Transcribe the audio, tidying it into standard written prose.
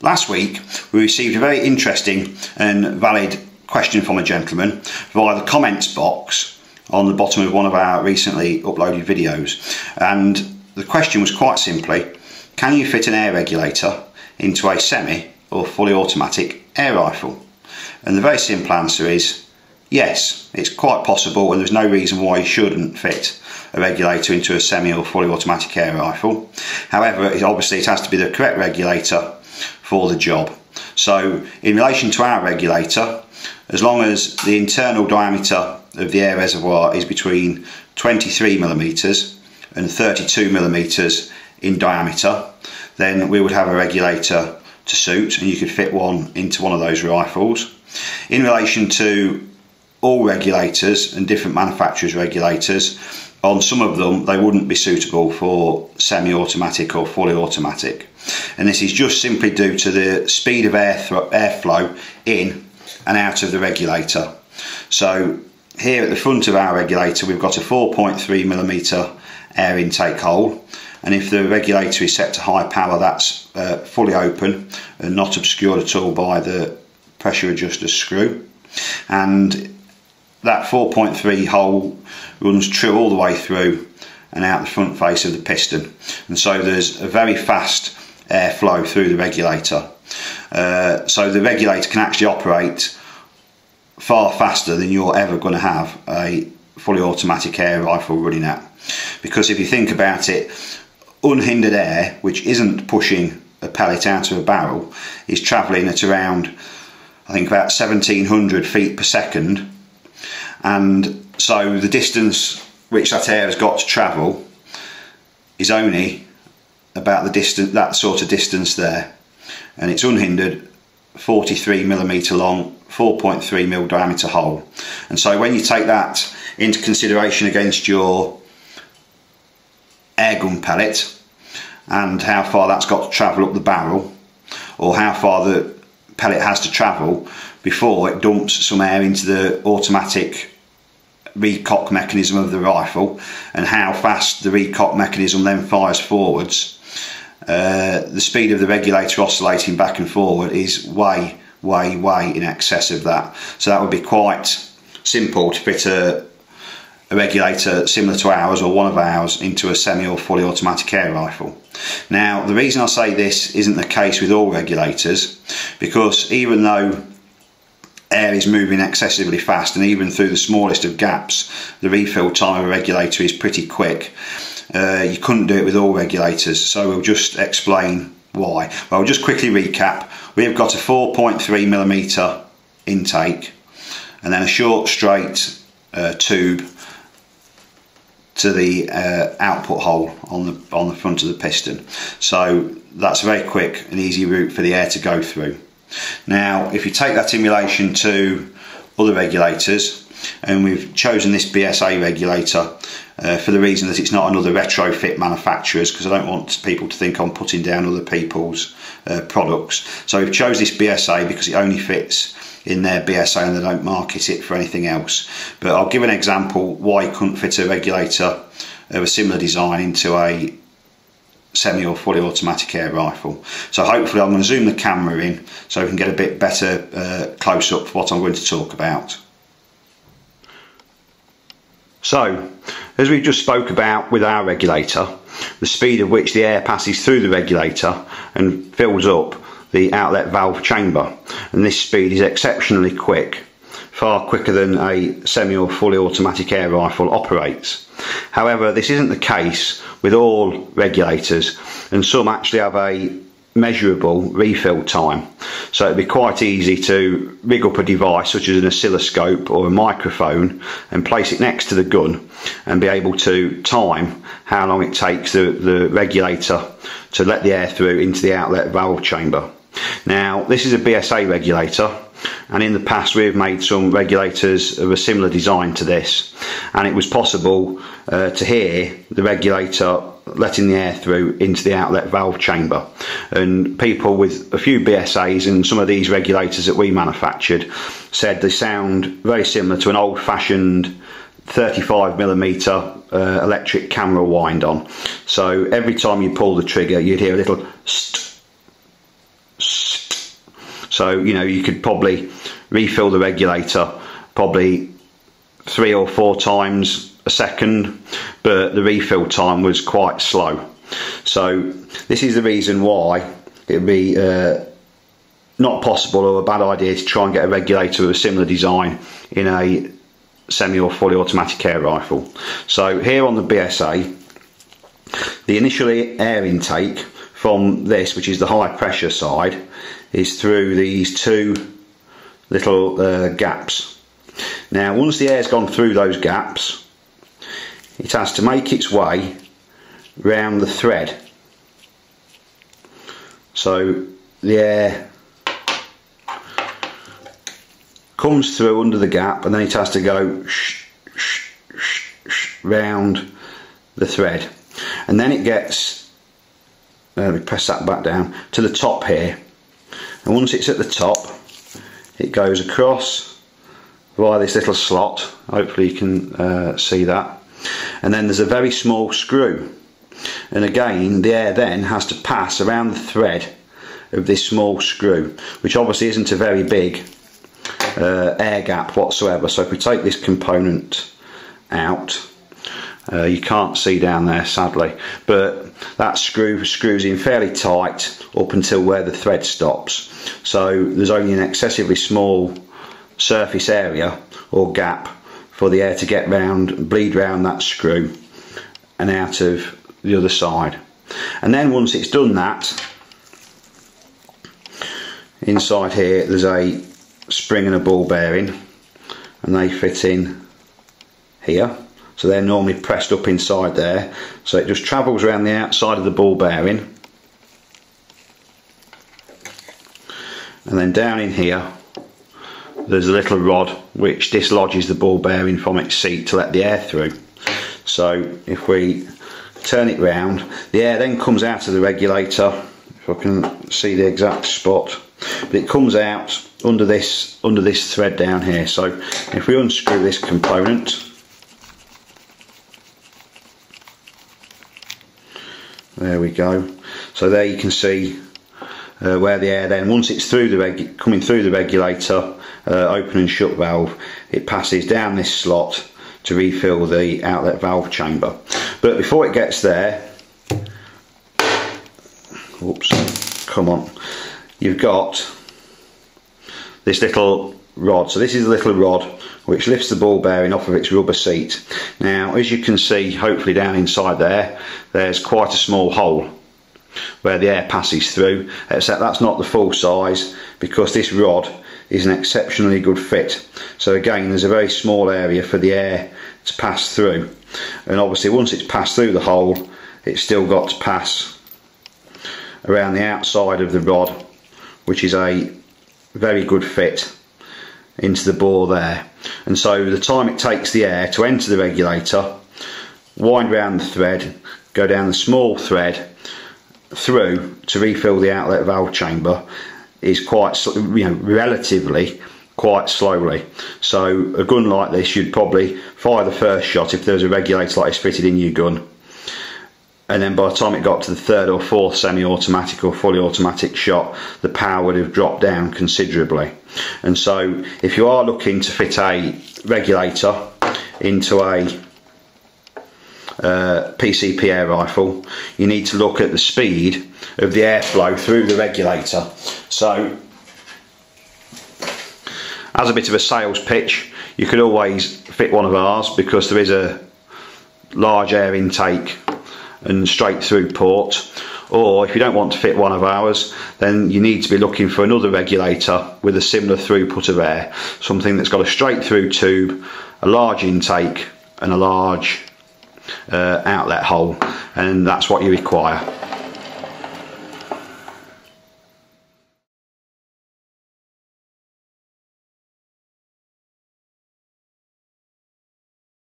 Last week we received a very interesting and valid question from a gentleman via the comments box on the bottom of one of our recently uploaded videos, and the question was quite simply: can you fit an air regulator into a semi or fully automatic air rifle? And the very simple answer is yes, it's quite possible, and there's no reason why you shouldn't fit a regulator into a semi or fully automatic air rifle. However, obviously it has to be the correct regulator for the job. So in relation to our regulator, as long as the internal diameter of the air reservoir is between 23mm and 32mm in diameter, then we would have a regulator to suit, and you could fit one into one of those rifles. In relation to all regulators and different manufacturers' regulators, on some of them they wouldn't be suitable for semi-automatic or fully automatic, and this is just simply due to the speed of airflow in and out of the regulator. So here at the front of our regulator we've got a 4.3mm air intake hole, and if the regulator is set to high power, that's fully open and not obscured at all by the pressure adjuster screw, and that 4.3 hole runs true all the way through and out the front face of the piston, and so there's a very fast airflow through the regulator. So the regulator can actually operate far faster than you're ever going to have a fully automatic air rifle running at, because if you think about it, unhindered air, which isn't pushing a pellet out of a barrel, is travelling at around, I think, about 1700 feet per second, and so the distance which that air has got to travel is only about the distance, that sort of distance there, and it's unhindered, 43mm long, 4.3mm diameter hole. And so when you take that into consideration against your airgun pellet and how far that's got to travel up the barrel, or how far the pellet has to travel before it dumps some air into the automatic recock mechanism of the rifle, and how fast the recock mechanism then fires forwards, the speed of the regulator oscillating back and forward is way in excess of that. So that would be quite simple to fit a regulator similar to ours, or one of ours, into a semi or fully automatic air rifle. Now, the reason I say this isn't the case with all regulators, because even though air is moving excessively fast, and even through the smallest of gaps the refill time of a regulator is pretty quick, you couldn't do it with all regulators. So we'll just explain why. Well, I'll just quickly recap. We've got a 4.3mm intake, and then a short straight tube to the output hole on the front of the piston. So that's a very quick and easy route for the air to go through. Now, if you take that in relation to other regulators, and we've chosen this BSA regulator for the reason that it's not another retrofit manufacturer's, because I don't want people to think I'm putting down other people's products. So we've chose this BSA because it only fits in their BSA and they don't market it for anything else. But I'll give an example why you couldn't fit a regulator of a similar design into a semi or fully automatic air rifle. So hopefully I'm going to zoom the camera in so we can get a bit better close up for what I'm going to talk about. So, as we just spoke about with our regulator, the speed at which the air passes through the regulator and fills up the outlet valve chamber, and this speed is exceptionally quick, far quicker than a semi or fully automatic air rifle operates. However, this isn't the case with all regulators, and some actually have a measurable refill time. So it'd be quite easy to rig up a device such as an oscilloscope or a microphone and place it next to the gun and be able to time how long it takes the regulator to let the air through into the outlet valve chamber. Now, this is a BSA regulator, and in the past we've made some regulators of a similar design to this, and it was possible to hear the regulator letting the air through into the outlet valve chamber, and people with a few BSAs and some of these regulators that we manufactured said they sound very similar to an old-fashioned 35mm electric camera wind on. So every time you pull the trigger you'd hear a little st, st, So you know, you could probably refill the regulator probably 3 or 4 times a second, but the refill time was quite slow. So this is the reason why it would be not possible or a bad idea to try and get a regulator with a similar design in a semi or fully automatic air rifle. So here on the BSA, the initial air intake from this, which is the high pressure side, is through these 2 little gaps. Now once the air's gone through those gaps, it has to make its way round the thread. So the air comes through under the gap, and then it has to go round the thread, and then it gets, let me press that back down to the top here, and once it's at the top, it goes across via this little slot. Hopefully you can see that, and then there's a very small screw, and again the air then has to pass around the thread of this small screw, which obviously isn't a very big air gap whatsoever. So if we take this component out, you can't see down there sadly, but that screw screws in fairly tight up until where the thread stops. So there's only an excessively small surface area or gap for the air to get round, bleed round that screw and out of the other side. And then once it's done that, inside here there's a spring and a ball bearing, and they fit in here. So they're normally pressed up inside there, so it just travels around the outside of the ball bearing, and then down in here there's a little rod which dislodges the ball bearing from its seat to let the air through. So if we turn it round, the air then comes out of the regulator, if I can see the exact spot, but it comes out under this thread down here. So if we unscrew this component, there we go. So there you can see where the air then, once it's through the coming through the regulator, open and shut valve, it passes down this slot to refill the outlet valve chamber. But before it gets there, oops, come on, you've got this little rod. So this is the little rod which lifts the ball bearing off of its rubber seat. Now as you can see, hopefully down inside there, there's quite a small hole where the air passes through, except that's not the full size because this rod is an exceptionally good fit. So again, there's a very small area for the air to pass through, and obviously once it's passed through the hole, it's still got to pass around the outside of the rod, which is a very good fit into the bore there. And so the time it takes the air to enter the regulator, wind round the thread, go down the small thread through to refill the outlet valve chamber is quite, relatively quite slowly. So a gun like this, you'd probably fire the first shot if there was a regulator like this fitted in your gun, and then by the time it got to the 3rd or 4th semi-automatic or fully automatic shot, the power would have dropped down considerably. And so if you are looking to fit a regulator into a PCP air rifle, you need to look at the speed of the airflow through the regulator. So as a bit of a sales pitch, you could always fit one of ours because there is a large air intake and straight through port. Or if you don't want to fit one of ours, then you need to be looking for another regulator with a similar throughput of air, something that's got a straight through tube, a large intake and a large outlet hole, and that's what you require.